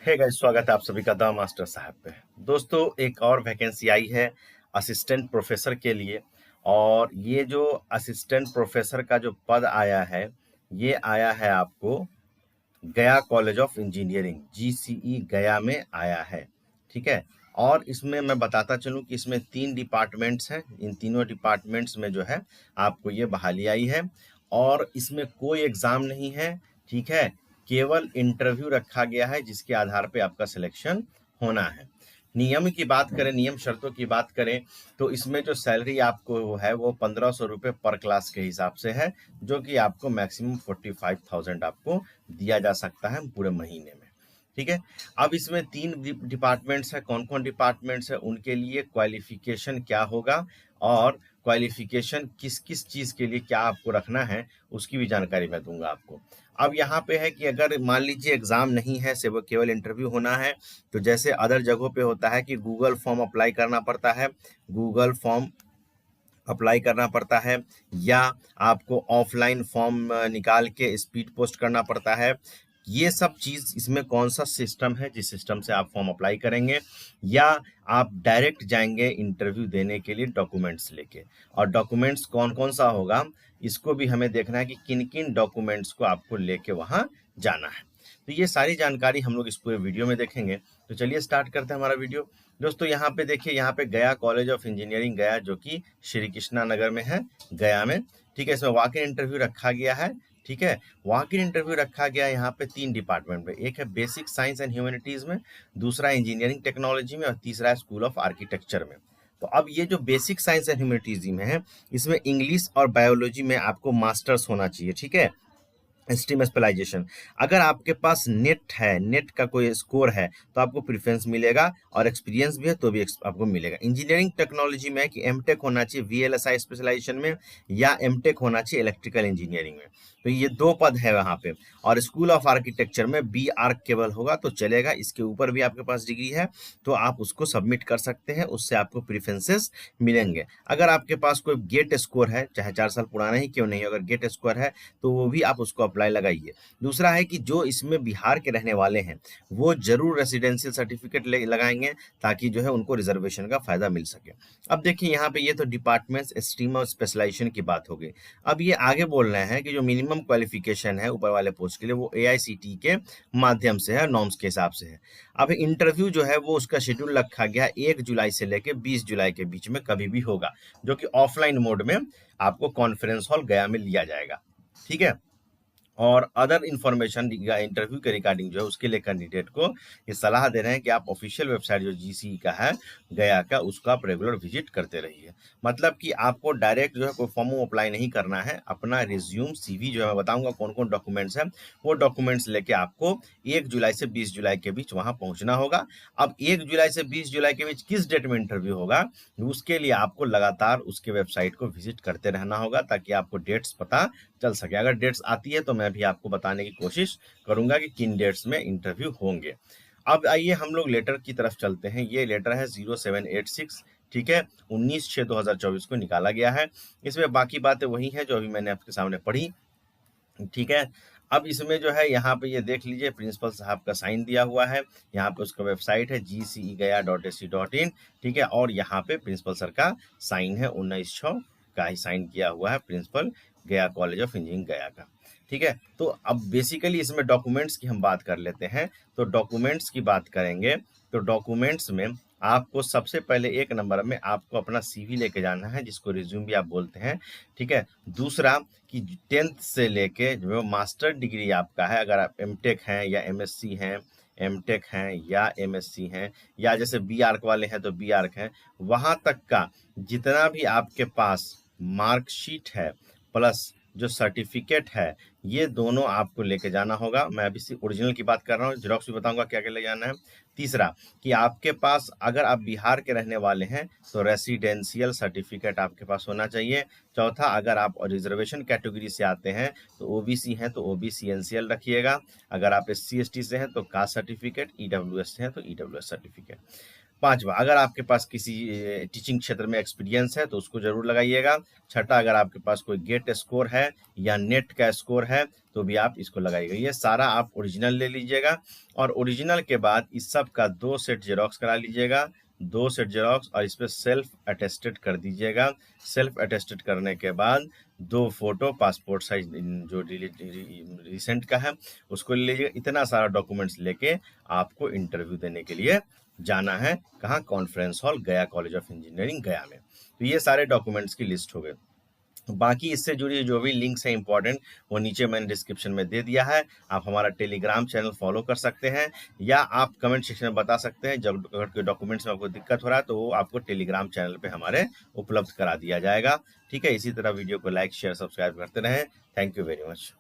Hey guys, स्वागत है आप सभी का द मास्टर साहब पे। दोस्तों, एक और वैकेंसी आई है असिस्टेंट प्रोफेसर के लिए। और ये जो असिस्टेंट प्रोफेसर का जो पद आया है, ये आया है आपको गया कॉलेज ऑफ इंजीनियरिंग GCE गया में आया है। ठीक है। और इसमें मैं बताता चलूं कि इसमें 3 डिपार्टमेंट्स हैं। इन तीनों डिपार्टमेंट्स में जो है आपको ये बहाली आई है और इसमें कोई एग्जाम नहीं है। ठीक है। केवल इंटरव्यू रखा गया है जिसके आधार पे आपका सिलेक्शन होना है। नियम की बात करें, नियम शर्तों की बात करें, तो इसमें जो सैलरी आपको है वो 1500 रुपये पर क्लास के हिसाब से है, जो कि आपको मैक्सिमम 45,000 आपको दिया जा सकता है पूरे महीने में। ठीक है। अब इसमें 3 डिपार्टमेंट्स है। कौन कौन डिपार्टमेंट्स है, उनके लिए क्वालिफिकेशन क्या होगा और क्वालिफिकेशन किस किस चीज़ के लिए क्या आपको रखना है, उसकी भी जानकारी मैं दूंगा आपको। अब यहाँ पे है कि अगर मान लीजिए एग्जाम नहीं है, सिर्फ केवल इंटरव्यू होना है, तो जैसे अदर जगहों पे होता है कि गूगल फॉर्म अप्लाई करना पड़ता है, गूगल फॉर्म अप्लाई करना पड़ता है, या आपको ऑफलाइन फॉर्म निकाल के स्पीड पोस्ट करना पड़ता है। ये सब चीज़ इसमें कौन सा सिस्टम है जिस सिस्टम से आप फॉर्म अप्लाई करेंगे, या आप डायरेक्ट जाएंगे इंटरव्यू देने के लिए डॉक्यूमेंट्स लेके। और डॉक्यूमेंट्स कौन कौन सा होगा, इसको भी हमें देखना है कि किन किन डॉक्यूमेंट्स को आपको लेके वहाँ जाना है। तो ये सारी जानकारी हम लोग इस पूरे वीडियो में देखेंगे। तो चलिए स्टार्ट करते हैं हमारा वीडियो। दोस्तों, यहाँ पे देखिए, यहाँ पे गया कॉलेज ऑफ इंजीनियरिंग गया, जो कि श्री कृष्णा नगर में है, गया में। ठीक है। इसमें वॉक इन इंटरव्यू रखा गया है। ठीक है। वॉक इन इंटरव्यू रखा गया यहाँ पे 3 डिपार्टमेंट में। एक है बेसिक साइंस एंड ह्यूमैनिटीज में, दूसरा इंजीनियरिंग टेक्नोलॉजी में, और तीसरा है स्कूल ऑफ आर्किटेक्चर में। तो अब ये जो बेसिक साइंस एंड ह्यूमैनिटीज में है, इसमें इंग्लिश और बायोलॉजी में आपको मास्टर्स होना चाहिए। ठीक है। Stream specialisation. अगर आपके पास नेट है, नेट का कोई स्कोर है, तो आपको प्रेफरेंस मिलेगा, और एक्सपीरियंस भी है तो भी आपको मिलेगा। इंजीनियरिंग टेक्नोलॉजी में कि एमटेक होना चाहिए VLSI स्पेशलाइजेशन में, या एमटेक होना चाहिए इलेक्ट्रिकल इंजीनियरिंग में। तो ये 2 पद है वहाँ पे। और स्कूल ऑफ आर्किटेक्चर में बी आर्क केवल होगा तो चलेगा। इसके ऊपर भी आपके पास डिग्री है तो आप उसको सबमिट कर सकते हैं, उससे आपको प्रेफरेंसेस मिलेंगे। अगर आपके पास कोई गेट स्कोर है, चाहे 4 साल पुराना ही क्यों नहीं, अगर गेट स्कोर है तो वो भी आप उसको अप्लाई लगाइए। दूसरा है कि जो इसमें बिहार के रहने वाले हैं वो जरूर रेसिडेंशियल सर्टिफिकेट लगाएंगे, ताकि जो है उनको रिजर्वेशन का फायदा मिल सके। अब देखिए, यहाँ पे ये तो डिपार्टमेंट्स, स्ट्रीम और स्पेशलाइजेशन की बात हो गई। अब ये आगे बोल रहे हैं कि जो मिनिमम क्वालिफिकेशन है ऊपर वाले पोस्ट के लिए, वो AICTE के माध्यम से है, नॉर्म्स के हिसाब से है। अब इंटरव्यू जो है वो उसका शेड्यूल रखा गया 1 जुलाई से लेके 20 जुलाई के बीच में कभी भी होगा, जो कि ऑफलाइन मोड में आपको कॉन्फ्रेंस हॉल गया में लिया जाएगा। ठीक है। और अदर इन्फॉर्मेशन या इंटरव्यू के रिगार्डिंग जो है, उसके लिए कैंडिडेट को ये सलाह दे रहे हैं कि आप ऑफिशियल वेबसाइट जो GCE का है गया का, उसका आप रेगुलर विजिट करते रहिए। मतलब कि आपको डायरेक्ट जो है कोई फॉर्म अप्लाई नहीं करना है। अपना रिज्यूम, CV जो है, मैं बताऊंगा कौन कौन डॉक्यूमेंट्स हैं, वो डॉक्यूमेंट्स लेके आपको 1 जुलाई से 20 जुलाई के बीच वहां पहुंचना होगा। अब 1 जुलाई से 20 जुलाई के बीच किस डेट में इंटरव्यू होगा, उसके लिए आपको लगातार उसके वेबसाइट को विजिट करते रहना होगा, ताकि आपको डेट्स पता चल सके। अगर डेट्स आती है तो मैं भी आपको बताने की कोशिश करूंगा कि किन डेट्स में इंटरव्यू होंगे। अब आइए हम लोग लेटर की तरफ चलते हैं। ये लेटर है 0786। ठीक है। 19/6/2024 को निकाला गया है। इसमें बाकी बातें वही हैं जो अभी मैंने आपके सामने पढ़ी। ठीक है। अब इसमें जो है, यहाँ पे ये देख लीजिए, प्रिंसिपल साहब का साइन दिया हुआ है। यहाँ पे उसका वेबसाइट है gcegaya.ac.in। ठीक है। और यहाँ पे प्रिंसिपल सर का साइन है, 19/6 का ही साइन किया हुआ है, प्रिंसिपल गया कॉलेज ऑफ इंजीनियरिंग गया का। ठीक है। तो अब बेसिकली इसमें डॉक्यूमेंट्स की हम बात कर लेते हैं। तो डॉक्यूमेंट्स की बात करेंगे तो डॉक्यूमेंट्स में आपको सबसे पहले 1 नंबर में आपको अपना CV लेके जाना है, जिसको रिज्यूम भी आप बोलते हैं। ठीक है। दूसरा कि 10th से लेके जो मास्टर डिग्री आपका है, अगर आप एमटेक हैं या MSc हैं, एमटेक हैं या MSc हैं, या जैसे बी आर्क वाले हैं तो बी आर्क हैं, वहाँ तक का जितना भी आपके पास मार्कशीट है प्लस जो सर्टिफिकेट है, ये दोनों आपको लेके जाना होगा। मैं अभी सिर्फ ओरिजिनल की बात कर रहा हूँ, जेरॉक्स भी बताऊंगा क्या क्या ले जाना है। तीसरा कि आपके पास, अगर आप बिहार के रहने वाले हैं तो रेसिडेंशियल सर्टिफिकेट आपके पास होना चाहिए। चौथा, अगर आप रिजर्वेशन कैटेगरी से आते हैं तो OBC हैं तो OBC NCL रखिएगा। अगर आप SC ST से हैं तो कास्ट सर्टिफिकेट, EWS से हैं तो EWS सर्टिफिकेट। 5वां, अगर आपके पास किसी टीचिंग क्षेत्र में एक्सपीरियंस है तो उसको ज़रूर लगाइएगा। छठा, अगर आपके पास कोई गेट स्कोर है या नेट का स्कोर है तो भी आप इसको लगाइएगा। ये सारा आप ओरिजिनल ले लीजिएगा और ओरिजिनल के बाद इस सब का 2 सेट ज़ेरॉक्स करा लीजिएगा, 2 सेट ज़ेरॉक्स और इस पे सेल्फ अटेस्टेड कर दीजिएगा। सेल्फ अटेस्टेड करने के बाद 2 फोटो पासपोर्ट साइज जो रिसेंट का है उसको ले लीजिएगा। इतना सारा डॉक्यूमेंट्स लेके आपको इंटरव्यू देने के लिए जाना है। कहाँ? कॉन्फ्रेंस हॉल, गया कॉलेज ऑफ इंजीनियरिंग गया में। तो ये सारे डॉक्यूमेंट्स की लिस्ट हो गए। बाकी इससे जुड़ी जो भी लिंक्स हैं इंपॉर्टेंट, वो नीचे मैंने डिस्क्रिप्शन में दे दिया है। आप हमारा टेलीग्राम चैनल फॉलो कर सकते हैं या आप कमेंट सेक्शन में बता सकते हैं जब अगर कोई डॉक्यूमेंट्स में आपको दिक्कत हो रहा है तो वो आपको टेलीग्राम चैनल पे हमारे उपलब्ध करा दिया जाएगा। ठीक है, इसी तरह वीडियो को लाइक शेयर सब्सक्राइब करते रहें। Thank you very much.